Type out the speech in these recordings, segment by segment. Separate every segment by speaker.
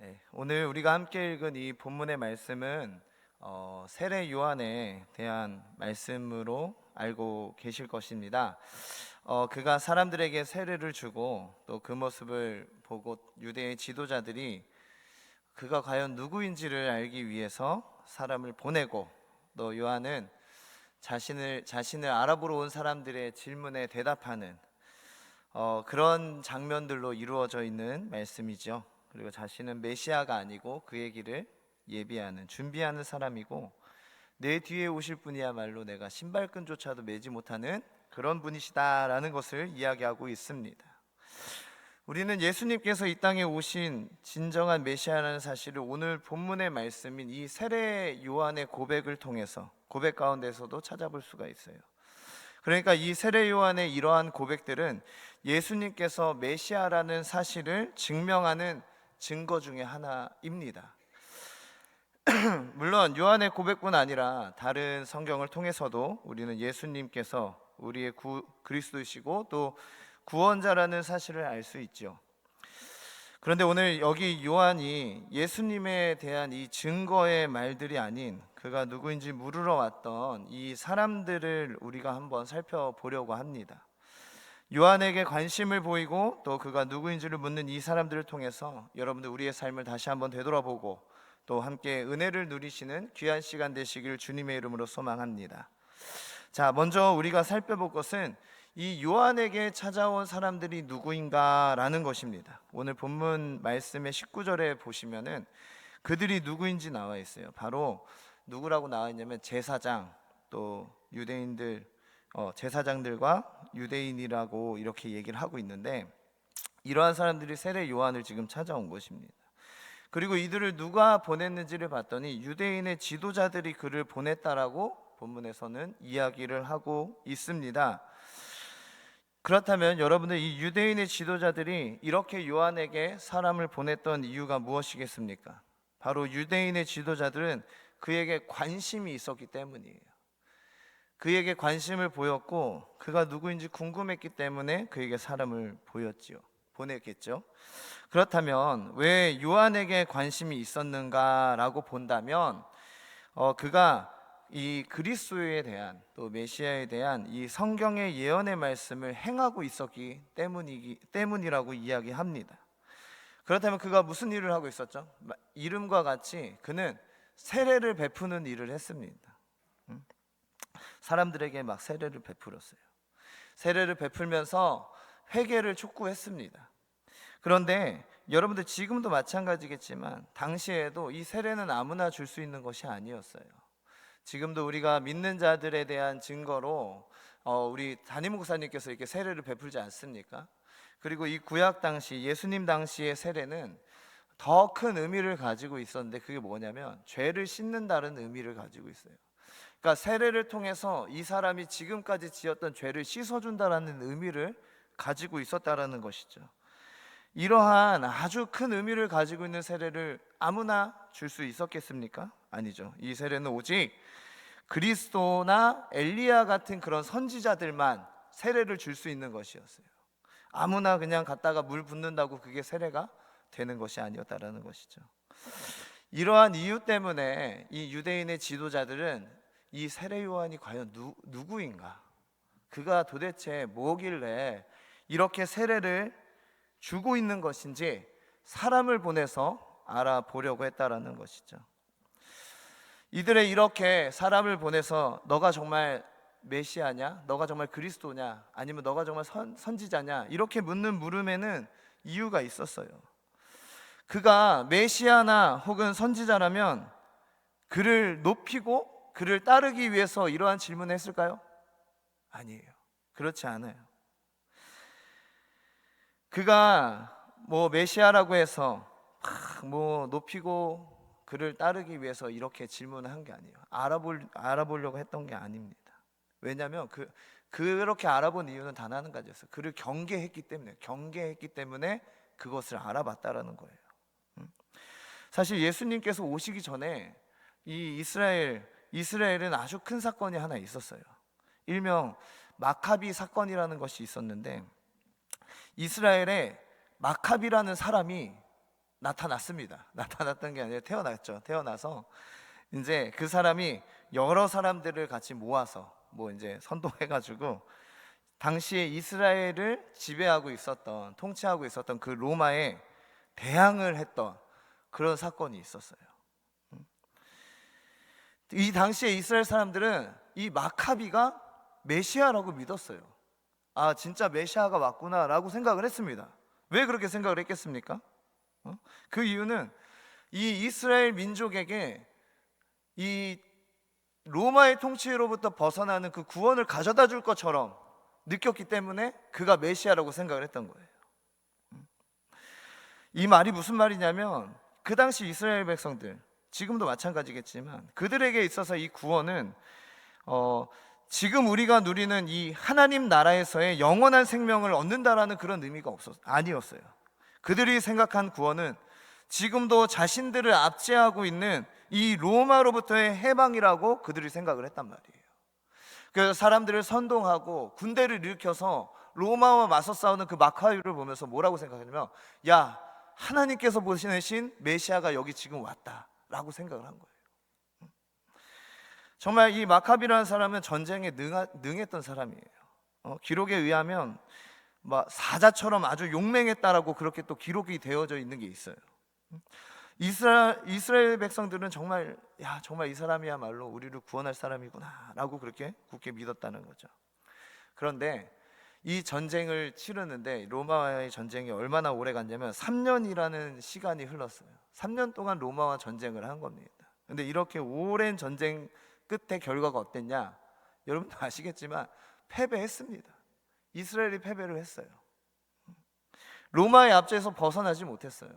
Speaker 1: 네, 오늘 우리가 함께 읽은 이 본문의 말씀은 세례 요한에 대한 말씀으로 알고 계실 것입니다. 그가 사람들에게 세례를 주고 또 그 모습을 보고 유대의 지도자들이 그가 과연 누구인지를 알기 위해서 사람을 보내고, 또 요한은 자신을 알아보러 온 사람들의 질문에 대답하는 그런 장면들로 이루어져 있는 말씀이죠. 그리고 자신은 메시아가 아니고 그의 길을 예비하는, 준비하는 사람이고, 내 뒤에 오실 분이야말로 내가 신발끈조차도 매지 못하는 그런 분이시다라는 것을 이야기하고 있습니다. 우리는 예수님께서 이 땅에 오신 진정한 메시아라는 사실을 오늘 본문의 말씀인 이 세례 요한의 고백을 통해서, 고백 가운데서도 찾아볼 수가 있어요. 그러니까 이 세례 요한의 이러한 고백들은 예수님께서 메시아라는 사실을 증명하는 증거 중에 하나입니다. 물론 요한의 고백뿐 아니라 다른 성경을 통해서도 우리는 예수님께서 우리의 그리스도이시고 또 구원자라는 사실을 알 수 있죠. 그런데 오늘 여기 요한이 예수님에 대한 이 증거의 말들이 아닌 그가 누구인지 물으러 왔던 이 사람들을 우리가 한번 살펴보려고 합니다. 요한에게 관심을 보이고 또 그가 누구인지를 묻는 이 사람들을 통해서 여러분들 우리의 삶을 다시 한번 되돌아보고 또 함께 은혜를 누리시는 귀한 시간 되시길 주님의 이름으로 소망합니다. 자, 먼저 우리가 살펴볼 것은 이 요한에게 찾아온 사람들이 누구인가라는 것입니다. 오늘 본문 말씀의 19절에 보시면은 그들이 누구인지 나와 있어요. 바로 누구라고 나와 있냐면 제사장, 또 유대인들, 제사장들과 유대인이라고 이렇게 얘기를 하고 있는데, 이러한 사람들이 세례 요한을 지금 찾아온 것입니다. 그리고 이들을 누가 보냈는지를 봤더니 유대인의 지도자들이 그를 보냈다라고 본문에서는 이야기를 하고 있습니다. 그렇다면 여러분들, 이 유대인의 지도자들이 이렇게 요한에게 사람을 보냈던 이유가 무엇이겠습니까? 바로 유대인의 지도자들은 그에게 관심이 있었기 때문이에요. 그에게 관심을 보였고 그가 누구인지 궁금했기 때문에 그에게 사람을 보냈겠죠. 그렇다면 왜 요한에게 관심이 있었는가라고 본다면 그가 이 그리스도에 대한, 또 메시아에 대한 이 성경의 예언의 말씀을 행하고 있었기 때문이라고 이야기합니다. 그렇다면 그가 무슨 일을 하고 있었죠? 이름과 같이 그는 세례를 베푸는 일을 했습니다. 사람들에게 막 세례를 베풀었어요. 세례를 베풀면서 회개를 촉구했습니다. 그런데 여러분들 지금도 마찬가지겠지만 당시에도 이 세례는 아무나 줄 수 있는 것이 아니었어요. 지금도 우리가 믿는 자들에 대한 증거로 우리 담임 목사님께서 이렇게 세례를 베풀지 않습니까? 그리고 이 구약 당시, 예수님 당시의 세례는 더 큰 의미를 가지고 있었는데, 그게 뭐냐면 죄를 씻는다는 의미를 가지고 있어요. 그러니까 세례를 통해서 이 사람이 지금까지 지었던 죄를 씻어준다라는 의미를 가지고 있었다라는 것이죠. 이러한 아주 큰 의미를 가지고 있는 세례를 아무나 줄 수 있었겠습니까? 아니죠. 이 세례는 오직 그리스도나 엘리야 같은 그런 선지자들만 세례를 줄 수 있는 것이었어요. 아무나 그냥 갔다가 물 붓는다고 그게 세례가 되는 것이 아니었다라는 것이죠. 이러한 이유 때문에 이 유대인의 지도자들은 이 세례 요한이 과연 누구인가? 그가 도대체 뭐길래 이렇게 세례를 주고 있는 것인지 사람을 보내서 알아보려고 했다라는 것이죠. 이들의 이렇게 사람을 보내서 너가 정말 메시아냐? 너가 정말 그리스도냐? 아니면 너가 정말 선지자냐? 이렇게 묻는 물음에는 이유가 있었어요. 그가 메시아나 혹은 선지자라면 그를 높이고 그를 따르기 위해서 이러한 질문을 했을까요? 아니에요. 그렇지 않아요. 그가 메시아라고 해서 높이고 그를 따르기 위해서 이렇게 질문을 한 게 아니에요. 알아보려고 했던 게 아닙니다. 왜냐하면 그렇게 알아본 이유는 단 한 가지였어요. 그를 경계했기 때문에 그것을 알아봤다라는 거예요. 사실 예수님께서 오시기 전에 이 이스라엘은 아주 큰 사건이 하나 있었어요. 일명 마카비 사건이라는 것이 있었는데, 이스라엘에 마카비라는 사람이 나타났습니다. 나타났던 게 아니라 태어났죠. 태어나서 이제 그 사람이 여러 사람들을 같이 모아서 뭐 이제 선동해가지고 당시에 이스라엘을 지배하고 있었던, 통치하고 있었던 그 로마에 대항을 했던 그런 사건이 있었어요. 이 당시에 이스라엘 사람들은 이 마카비가 메시아라고 믿었어요. 아, 진짜 메시아가 왔구나라고 생각을 했습니다. 왜 그렇게 생각을 했겠습니까? 그 이유는 이 이스라엘 민족에게 이 로마의 통치로부터 벗어나는 그 구원을 가져다 줄 것처럼 느꼈기 때문에 그가 메시아라고 생각을 했던 거예요. 이 말이 무슨 말이냐면 그 당시 이스라엘 백성들, 지금도 마찬가지겠지만 그들에게 있어서 이 구원은 지금 우리가 누리는 이 하나님 나라에서의 영원한 생명을 얻는다라는 그런 의미가 아니었어요. 그들이 생각한 구원은 지금도 자신들을 압제하고 있는 이 로마로부터의 해방이라고 그들이 생각을 했단 말이에요. 그래서 사람들을 선동하고 군대를 일으켜서 로마와 맞서 싸우는 그 마카비를 보면서 뭐라고 생각했냐면, 야, 하나님께서 보내신 메시아가 여기 지금 왔다라고 생각을 한 거예요. 정말 이 마카비라는 사람은 전쟁에 능했던 사람이에요. 기록에 의하면 사자처럼 아주 용맹했다라고 그렇게 또 기록이 되어져 있는 게 있어요. 이스라엘 백성들은 정말 이 사람이야말로 우리를 구원할 사람이구나라고 그렇게 굳게 믿었다는 거죠. 그런데 이 전쟁을 치르는데 로마와의 전쟁이 얼마나 오래 갔냐면 3년이라는 시간이 흘렀어요. 3년 동안 로마와 전쟁을 한 겁니다. 근데 이렇게 오랜 전쟁 끝에 결과가 어땠냐? 여러분도 아시겠지만 패배했습니다. 이스라엘이 패배를 했어요. 로마의 압제에서 벗어나지 못했어요.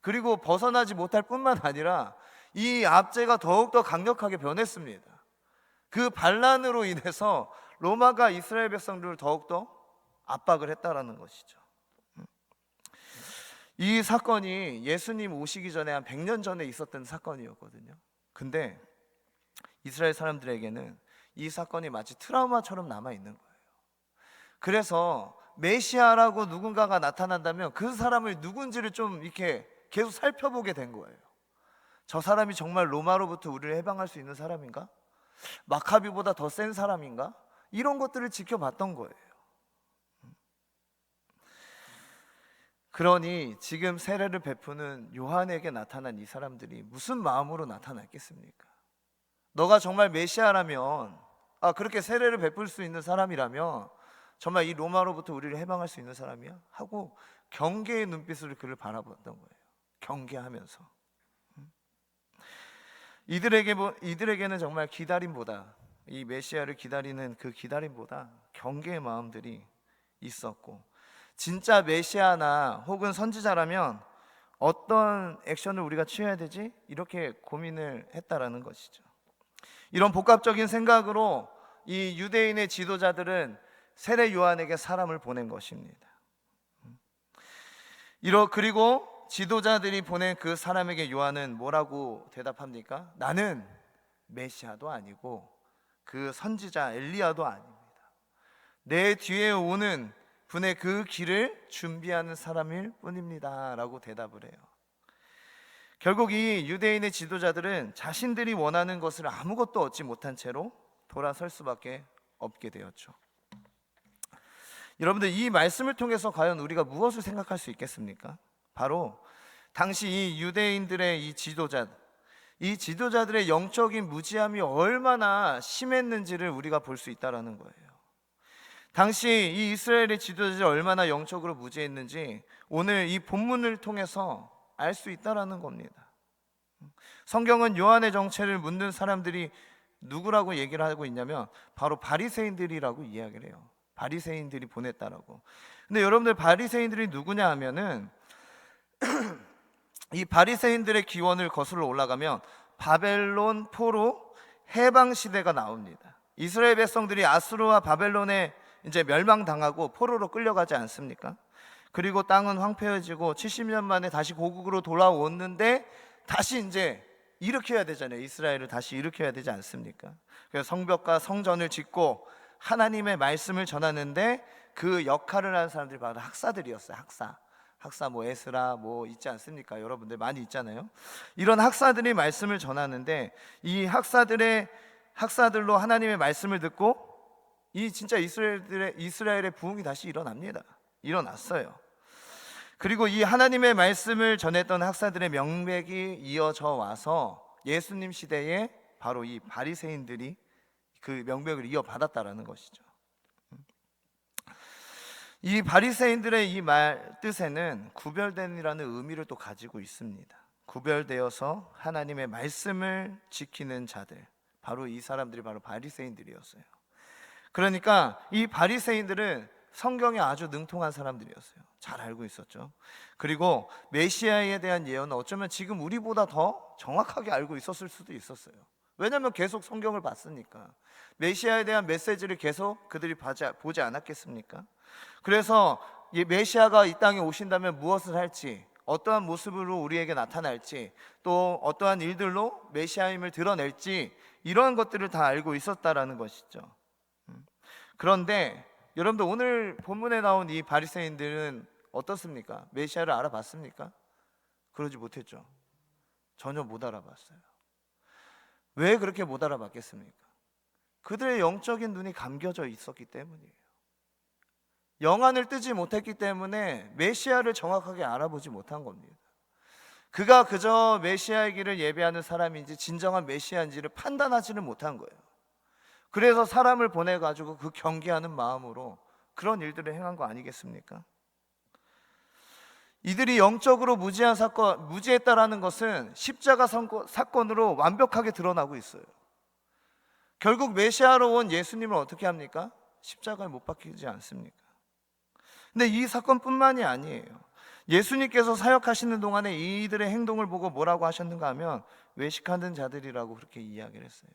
Speaker 1: 그리고 벗어나지 못할 뿐만 아니라 이 압제가 더욱더 강력하게 변했습니다. 그 반란으로 인해서 로마가 이스라엘 백성들을 더욱더 압박을 했다라는 것이죠. 이 사건이 예수님 오시기 전에 한 100년 전에 있었던 사건이었거든요. 근데 이스라엘 사람들에게는 이 사건이 마치 트라우마처럼 남아있는 거예요. 그래서 메시아라고 누군가가 나타난다면 그 사람을 누군지를 좀 이렇게 계속 살펴보게 된 거예요. 저 사람이 정말 로마로부터 우리를 해방할 수 있는 사람인가? 마카비보다 더 센 사람인가? 이런 것들을 지켜봤던 거예요. 그러니 지금 세례를 베푸는 요한에게 나타난 이 사람들이 무슨 마음으로 나타났겠습니까? 너가 정말 메시아라면, 그렇게 세례를 베풀 수 있는 사람이라면 정말 이 로마로부터 우리를 해방할 수 있는 사람이야? 하고 경계의 눈빛으로 그를 바라봤던 거예요. 경계하면서. 이들에게는 정말 기다림보다, 이 메시아를 기다리는 그 기다림보다 경계의 마음들이 있었고, 진짜 메시아나 혹은 선지자라면 어떤 액션을 우리가 취해야 되지? 이렇게 고민을 했다라는 것이죠. 이런 복합적인 생각으로 이 유대인의 지도자들은 세례 요한에게 사람을 보낸 것입니다. 그리고 지도자들이 보낸 그 사람에게 요한은 뭐라고 대답합니까? 나는 메시아도 아니고 그 선지자 엘리야도 아닙니다. 내 뒤에 오는 분의 그 길을 준비하는 사람일 뿐입니다 라고 대답을 해요. 결국 이 유대인의 지도자들은 자신들이 원하는 것을 아무것도 얻지 못한 채로 돌아설 수밖에 없게 되었죠. 여러분들, 이 말씀을 통해서 과연 우리가 무엇을 생각할 수 있겠습니까? 바로 당시 이 유대인들의 이 지도자들의 영적인 무지함이 얼마나 심했는지를 우리가 볼 수 있다는 거예요. 당시 이 이스라엘의 지도자들이 얼마나 영적으로 무지했는지 오늘 이 본문을 통해서 알 수 있다는 겁니다. 성경은 요한의 정체를 묻는 사람들이 누구라고 얘기를 하고 있냐면 바로 바리새인들이라고 이야기를 해요. 바리새인들이 보냈다라고. 근데 여러분들, 바리새인들이 누구냐 하면은 이 바리새인들의 기원을 거슬러 올라가면 바벨론 포로 해방 시대가 나옵니다. 이스라엘 백성들이 아수르와 바벨론에 이제 멸망당하고 포로로 끌려가지 않습니까? 그리고 땅은 황폐해지고 70년 만에 다시 고국으로 돌아오는데 다시 이제 일으켜야 되잖아요. 이스라엘을 다시 일으켜야 되지 않습니까? 그래서 성벽과 성전을 짓고 하나님의 말씀을 전하는데 그 역할을 하는 사람들이 바로 학사들이었어요. 학사. 학사 뭐 에스라 뭐 있지 않습니까? 여러분들 많이 있잖아요. 이런 학사들이 말씀을 전하는데 이 학사들로 하나님의 말씀을 듣고 이 진짜 이스라엘의 부흥이 다시 일어났어요. 그리고 이 하나님의 말씀을 전했던 학사들의 명맥이 이어져 와서 예수님 시대에 바로 이 바리새인들이 그 명맥을 이어받았다라는 것이죠. 이 바리새인들의 이 말 뜻에는 구별된이라는 의미를 또 가지고 있습니다. 구별되어서 하나님의 말씀을 지키는 자들, 바로 이 사람들이 바로 바리새인들이었어요. 그러니까 이 바리새인들은 성경에 아주 능통한 사람들이었어요. 잘 알고 있었죠. 그리고 메시아에 대한 예언은 어쩌면 지금 우리보다 더 정확하게 알고 있었을 수도 있었어요. 왜냐하면 계속 성경을 봤으니까. 메시아에 대한 메시지를 계속 그들이 보지 않았겠습니까? 그래서 이 메시아가 이 땅에 오신다면 무엇을 할지, 어떠한 모습으로 우리에게 나타날지, 또 어떠한 일들로 메시아임을 드러낼지, 이러한 것들을 다 알고 있었다라는 것이죠. 그런데 여러분들 오늘 본문에 나온 이 바리새인들은 어떻습니까? 메시아를 알아봤습니까? 그러지 못했죠. 전혀 못 알아봤어요. 왜 그렇게 못 알아봤겠습니까? 그들의 영적인 눈이 감겨져 있었기 때문이에요. 영안을 뜨지 못했기 때문에 메시아를 정확하게 알아보지 못한 겁니다. 그가 그저 메시아의 길을 예배하는 사람인지 진정한 메시아인지를 판단하지는 못한 거예요. 그래서 사람을 보내가지고 그 경계하는 마음으로 그런 일들을 행한 거 아니겠습니까? 이들이 영적으로 무지했다라는 것은 십자가 사건으로 완벽하게 드러나고 있어요. 결국 메시아로 온 예수님을 어떻게 합니까? 십자가에 못 박히지 않습니까? 근데 이 사건뿐만이 아니에요. 예수님께서 사역하시는 동안에 이들의 행동을 보고 뭐라고 하셨는가 하면 외식하는 자들이라고 그렇게 이야기를 했어요.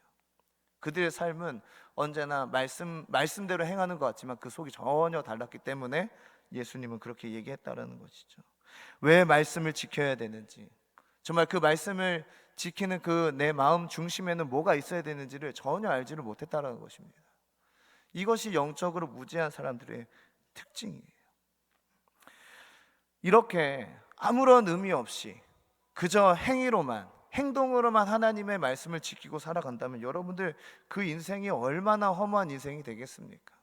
Speaker 1: 그들의 삶은 언제나 말씀대로 행하는 것 같지만 그 속이 전혀 달랐기 때문에 예수님은 그렇게 얘기했다라는 것이죠. 왜 말씀을 지켜야 되는지, 정말 그 말씀을 지키는 그 내 마음 중심에는 뭐가 있어야 되는지를 전혀 알지를 못했다라는 것입니다. 이것이 영적으로 무지한 사람들의 특징이에요. 이렇게 아무런 의미 없이 그저 행동으로만 하나님의 말씀을 지키고 살아간다면 여러분들 그 인생이 얼마나 허무한 인생이 되겠습니까?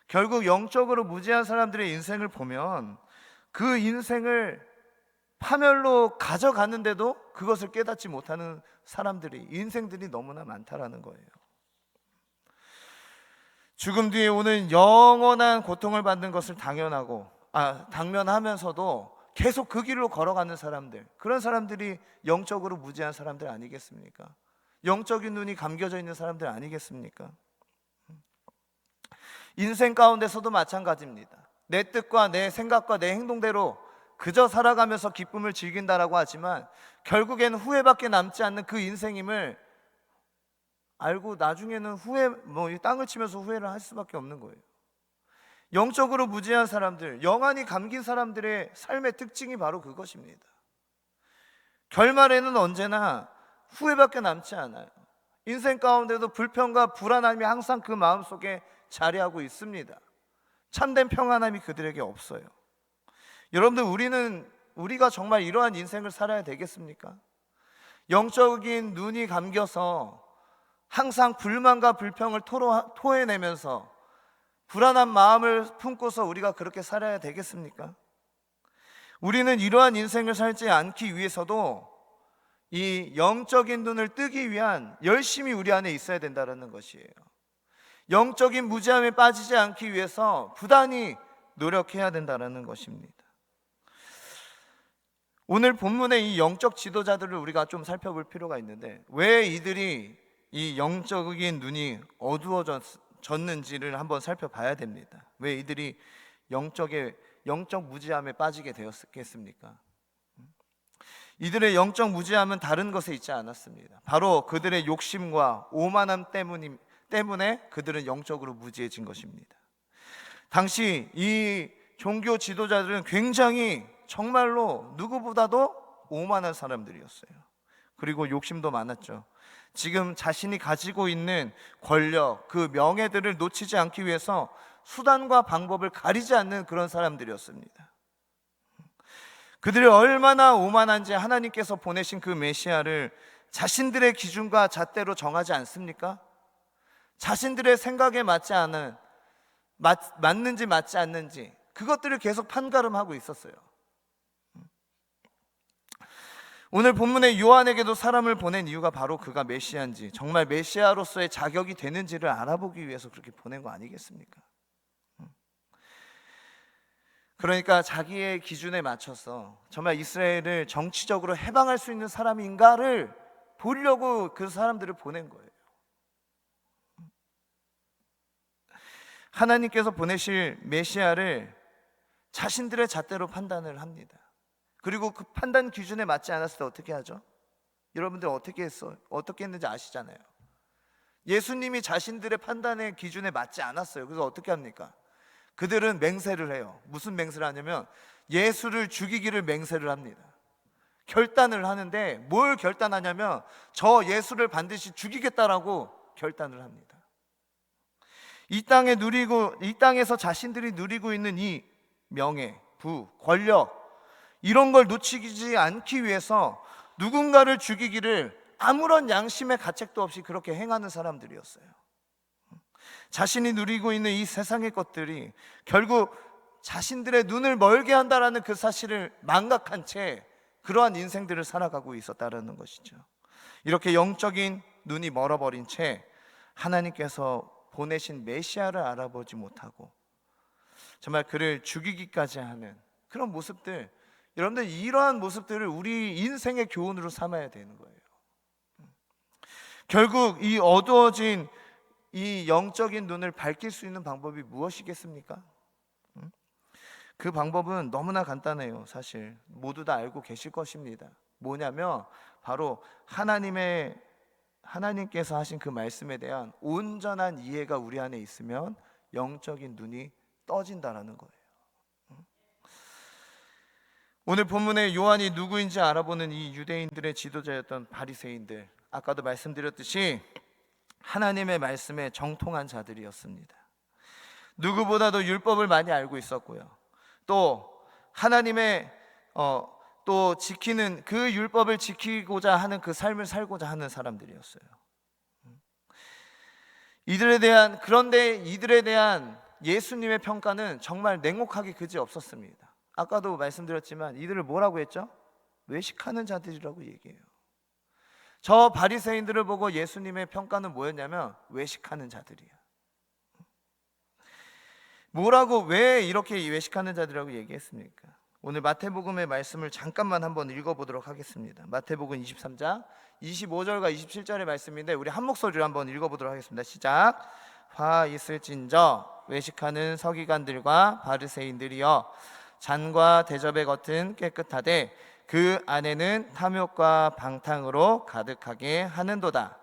Speaker 1: 결국 영적으로 무지한 사람들의 인생을 보면 그 인생을 파멸로 가져가는데도 그것을 깨닫지 못하는 인생들이 너무나 많다라는 거예요. 죽음 뒤에 오는 영원한 고통을 받는 것을 당면하면서도 계속 그 길로 걸어가는 사람들, 그런 사람들이 영적으로 무지한 사람들 아니겠습니까? 영적인 눈이 감겨져 있는 사람들 아니겠습니까? 인생 가운데서도 마찬가지입니다. 내 뜻과 내 생각과 내 행동대로 그저 살아가면서 기쁨을 즐긴다라고 하지만 결국에는 후회밖에 남지 않는 그 인생임을 알고 나중에는 땅을 치면서 후회를 할 수밖에 없는 거예요. 영적으로 무지한 사람들, 영안이 감긴 사람들의 삶의 특징이 바로 그것입니다. 결말에는 언제나 후회밖에 남지 않아요. 인생 가운데도 불평과 불안함이 항상 그 마음속에 자리하고 있습니다. 참된 평안함이 그들에게 없어요. 여러분들, 우리가 정말 이러한 인생을 살아야 되겠습니까? 영적인 눈이 감겨서 항상 불만과 불평을 토해내면서 불안한 마음을 품고서 우리가 그렇게 살아야 되겠습니까? 우리는 이러한 인생을 살지 않기 위해서도 이 영적인 눈을 뜨기 위한 열심히 우리 안에 있어야 된다는 것이에요. 영적인 무지함에 빠지지 않기 위해서 부단히 노력해야 된다는 것입니다. 오늘 본문의 이 영적 지도자들을 우리가 좀 살펴볼 필요가 있는데, 왜 이들이 이 영적인 눈이 어두워졌는지를 한번 살펴봐야 됩니다. 왜 이들이 영적 무지함에 빠지게 되었겠습니까? 이들의 영적 무지함은 다른 것에 있지 않았습니다. 바로 그들의 욕심과 오만함 때문에 그들은 영적으로 무지해진 것입니다. 당시 이 종교 지도자들은 굉장히 정말로 누구보다도 오만한 사람들이었어요. 그리고 욕심도 많았죠. 지금 자신이 가지고 있는 권력, 그 명예들을 놓치지 않기 위해서 수단과 방법을 가리지 않는 그런 사람들이었습니다. 그들이 얼마나 오만한지 하나님께서 보내신 그 메시아를 자신들의 기준과 잣대로 정하지 않습니까? 자신들의 생각에 맞는지 맞지 않는지 그것들을 계속 판가름하고 있었어요. 오늘 본문의 요한에게도 사람을 보낸 이유가 바로 그가 메시아인지, 정말 메시아로서의 자격이 되는지를 알아보기 위해서 그렇게 보낸 거 아니겠습니까? 그러니까 자기의 기준에 맞춰서 정말 이스라엘을 정치적으로 해방할 수 있는 사람인가를 보려고 그 사람들을 보낸 거예요. 하나님께서 보내실 메시아를 자신들의 잣대로 판단을 합니다. 그리고 그 판단 기준에 맞지 않았을 때 어떻게 하죠? 여러분들 어떻게 했는지 아시잖아요. 예수님이 자신들의 판단의 기준에 맞지 않았어요. 그래서 어떻게 합니까? 그들은 맹세를 해요. 무슨 맹세를 하냐면 예수를 죽이기를 맹세를 합니다. 결단을 하는데 뭘 결단하냐면 저 예수를 반드시 죽이겠다라고 결단을 합니다. 이 땅에서 자신들이 누리고 있는 이 명예, 부, 권력, 이런 걸 놓치지 않기 위해서 누군가를 죽이기를 아무런 양심의 가책도 없이 그렇게 행하는 사람들이었어요. 자신이 누리고 있는 이 세상의 것들이 결국 자신들의 눈을 멀게 한다라는 그 사실을 망각한 채 그러한 인생들을 살아가고 있었다라는 것이죠. 이렇게 영적인 눈이 멀어버린 채 하나님께서 보내신 메시아를 알아보지 못하고 정말 그를 죽이기까지 하는 그런 모습들, 여러분들 이러한 모습들을 우리 인생의 교훈으로 삼아야 되는 거예요. 결국 이 어두워진 이 영적인 눈을 밝힐 수 있는 방법이 무엇이겠습니까? 그 방법은 너무나 간단해요. 사실 모두 다 알고 계실 것입니다. 뭐냐면 바로 하나님께서 하신 그 말씀에 대한 온전한 이해가 우리 안에 있으면 영적인 눈이 떠진다라는 거예요. 오늘 본문에 요한이 누구인지 알아보는 이 유대인들의 지도자였던 바리새인들, 아까도 말씀드렸듯이 하나님의 말씀에 정통한 자들이었습니다. 누구보다도 율법을 많이 알고 있었고요, 또 하나님의 또 지키는 그 율법을 지키고자 하는 그 삶을 살고자 하는 사람들이었어요. 그런데 이들에 대한 예수님의 평가는 정말 냉혹하기 그지 없었습니다. 아까도 말씀드렸지만 이들을 뭐라고 했죠? 외식하는 자들이라고 얘기해요. 저 바리새인들을 보고 예수님의 평가는 뭐였냐면 외식하는 자들이야. 왜 이렇게 외식하는 자들이라고 얘기했습니까? 오늘 마태복음의 말씀을 잠깐만 한번 읽어보도록 하겠습니다. 마태복음 23장 25절과 27절의 말씀인데 우리 한 목소리로 한번 읽어보도록 하겠습니다. 시작. 화 있을진저 외식하는 서기관들과 바리새인들이여, 잔과 대접의 겉은 깨끗하되 그 안에는 탐욕과 방탕으로 가득하게 하는도다.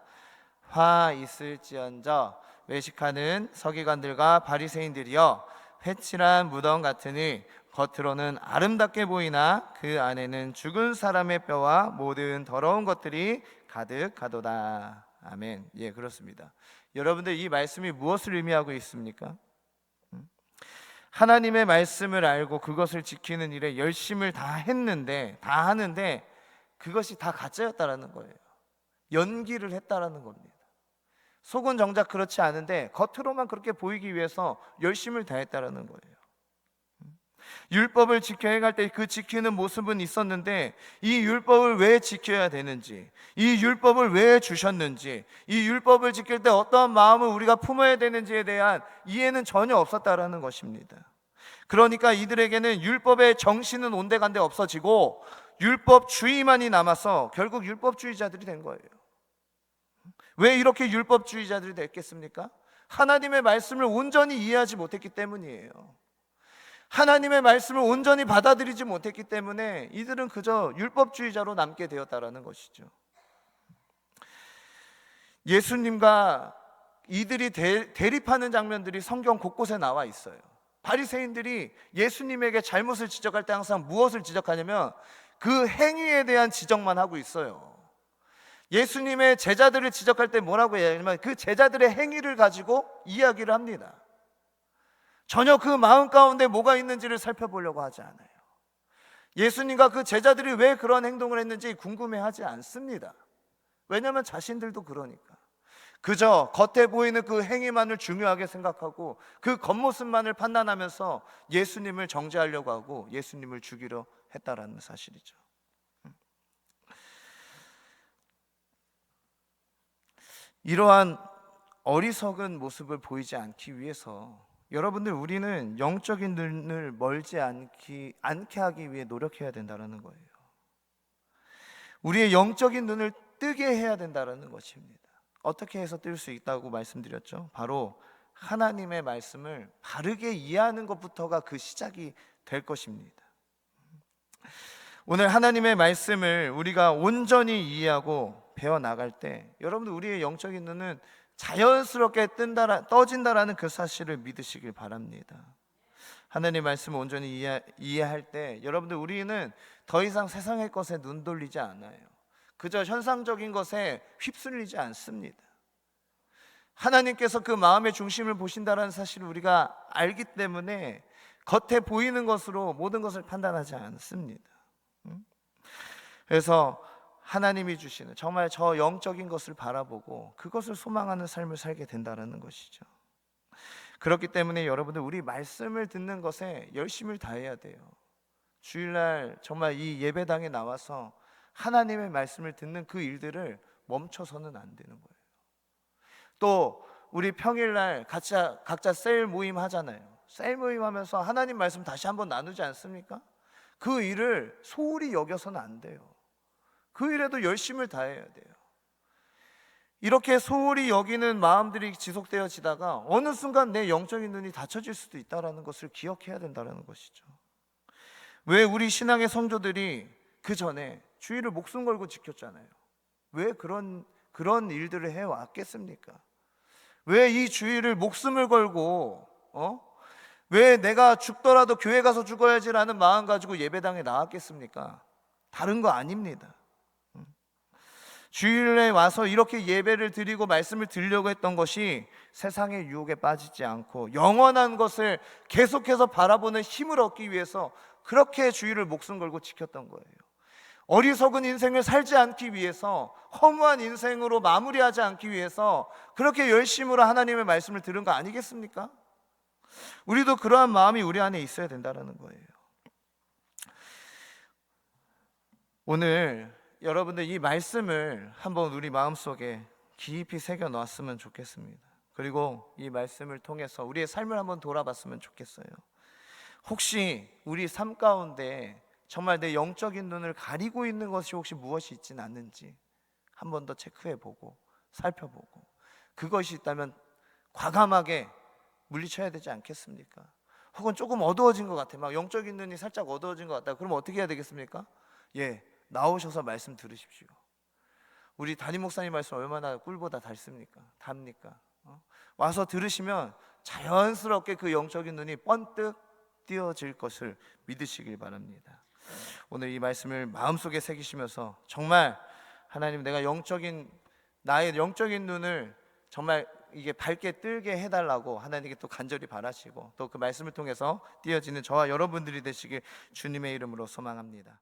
Speaker 1: 화 있을지언저 외식하는 서기관들과 바리새인들이여, 회칠한 무덤 같으니 겉으로는 아름답게 보이나 그 안에는 죽은 사람의 뼈와 모든 더러운 것들이 가득하도다. 아멘. 예, 그렇습니다. 여러분들 이 말씀이 무엇을 의미하고 있습니까? 하나님의 말씀을 알고 그것을 지키는 일에 열심을 다 하는데 그것이 다 가짜였다라는 거예요. 연기를 했다라는 겁니다. 속은 정작 그렇지 않은데 겉으로만 그렇게 보이기 위해서 열심을 다했다라는 거예요. 율법을 지켜 행할 때 그 지키는 모습은 있었는데 이 율법을 왜 지켜야 되는지, 이 율법을 왜 주셨는지, 이 율법을 지킬 때 어떠한 마음을 우리가 품어야 되는지에 대한 이해는 전혀 없었다라는 것입니다. 그러니까 이들에게는 율법의 정신은 온데간데 없어지고 율법주의만이 남아서 결국 율법주의자들이 된 거예요. 왜 이렇게 율법주의자들이 됐겠습니까? 하나님의 말씀을 온전히 이해하지 못했기 때문이에요. 하나님의 말씀을 온전히 받아들이지 못했기 때문에 이들은 그저 율법주의자로 남게 되었다라는 것이죠. 예수님과 이들이 대립하는 장면들이 성경 곳곳에 나와 있어요. 바리새인들이 예수님에게 잘못을 지적할 때 항상 무엇을 지적하냐면 그 행위에 대한 지적만 하고 있어요. 예수님의 제자들을 지적할 때 뭐라고 얘기하냐면 그 제자들의 행위를 가지고 이야기를 합니다. 전혀 그 마음 가운데 뭐가 있는지를 살펴보려고 하지 않아요. 예수님과 그 제자들이 왜 그런 행동을 했는지 궁금해하지 않습니다. 왜냐하면 자신들도 그러니까. 그저 겉에 보이는 그 행위만을 중요하게 생각하고 그 겉모습만을 판단하면서 예수님을 정죄하려고 하고 예수님을 죽이려 했다라는 사실이죠. 이러한 어리석은 모습을 보이지 않기 위해서 여러분들, 우리는 영적인 눈을 멀지 않게 하기 위해 노력해야 된다는 거예요. 우리의 영적인 눈을 뜨게 해야 된다는 것입니다. 어떻게 해서 뜰 수 있다고 말씀드렸죠? 바로 하나님의 말씀을 바르게 이해하는 것부터가 그 시작이 될 것입니다. 오늘 하나님의 말씀을 우리가 온전히 이해하고 배워나갈 때 여러분들, 우리의 영적인 눈은 자연스럽게 떠진다라는 그 사실을 믿으시길 바랍니다. 하나님의 말씀을 온전히 이해할 때 여러분들, 우리는 더 이상 세상의 것에 눈 돌리지 않아요. 그저 현상적인 것에 휩쓸리지 않습니다. 하나님께서 그 마음의 중심을 보신다는 사실을 우리가 알기 때문에 겉에 보이는 것으로 모든 것을 판단하지 않습니다. 그래서 하나님이 주시는 정말 저 영적인 것을 바라보고 그것을 소망하는 삶을 살게 된다는 것이죠. 그렇기 때문에 여러분들, 우리 말씀을 듣는 것에 열심을 다해야 돼요. 주일날 정말 이 예배당에 나와서 하나님의 말씀을 듣는 그 일들을 멈춰서는 안 되는 거예요. 또 우리 평일날 각자 셀 모임 하잖아요. 셀 모임 하면서 하나님 말씀 다시 한번 나누지 않습니까? 그 일을 소홀히 여겨서는 안 돼요. 그 일에도 열심을 다해야 돼요. 이렇게 소홀히 여기는 마음들이 지속되어지다가 어느 순간 내 영적인 눈이 닫혀질 수도 있다는 것을 기억해야 된다는 것이죠. 왜 우리 신앙의 성도들이 그 전에 주의를 목숨 걸고 지켰잖아요. 왜 그런 일들을 해왔겠습니까? 왜 이 주의를 목숨을 걸고 왜 내가 죽더라도 교회 가서 죽어야지라는 마음 가지고 예배당에 나왔겠습니까? 다른 거 아닙니다. 주일에 와서 이렇게 예배를 드리고 말씀을 드리려고 했던 것이 세상의 유혹에 빠지지 않고 영원한 것을 계속해서 바라보는 힘을 얻기 위해서 그렇게 주일을 목숨 걸고 지켰던 거예요. 어리석은 인생을 살지 않기 위해서, 허무한 인생으로 마무리하지 않기 위해서 그렇게 열심으로 하나님의 말씀을 들은 거 아니겠습니까? 우리도 그러한 마음이 우리 안에 있어야 된다는 거예요. 오늘 여러분들, 이 말씀을 한번 우리 마음속에 깊이 새겨 놓았으면 좋겠습니다. 그리고 이 말씀을 통해서 우리의 삶을 한번 돌아봤으면 좋겠어요. 혹시 우리 삶 가운데 정말 내 영적인 눈을 가리고 있는 것이 혹시 무엇이 있지는 않는지 한 번 더 체크해보고 살펴보고, 그것이 있다면 과감하게 물리쳐야 되지 않겠습니까? 혹은 조금 어두워진 것 같아, 막 영적인 눈이 살짝 어두워진 것 같다. 그럼 어떻게 해야 되겠습니까? 나오셔서 말씀 들으십시오. 우리 담임 목사님 말씀 얼마나 꿀보다 답니까? 와서 들으시면 자연스럽게 그 영적인 눈이 번뜩 띄어질 것을 믿으시길 바랍니다. 오늘 이 말씀을 마음속에 새기시면서 정말 하나님, 나의 영적인 눈을 정말 이게 밝게 뜨게 해달라고 하나님께 또 간절히 바라시고, 또 그 말씀을 통해서 띄어지는 저와 여러분들이 되시길 주님의 이름으로 소망합니다.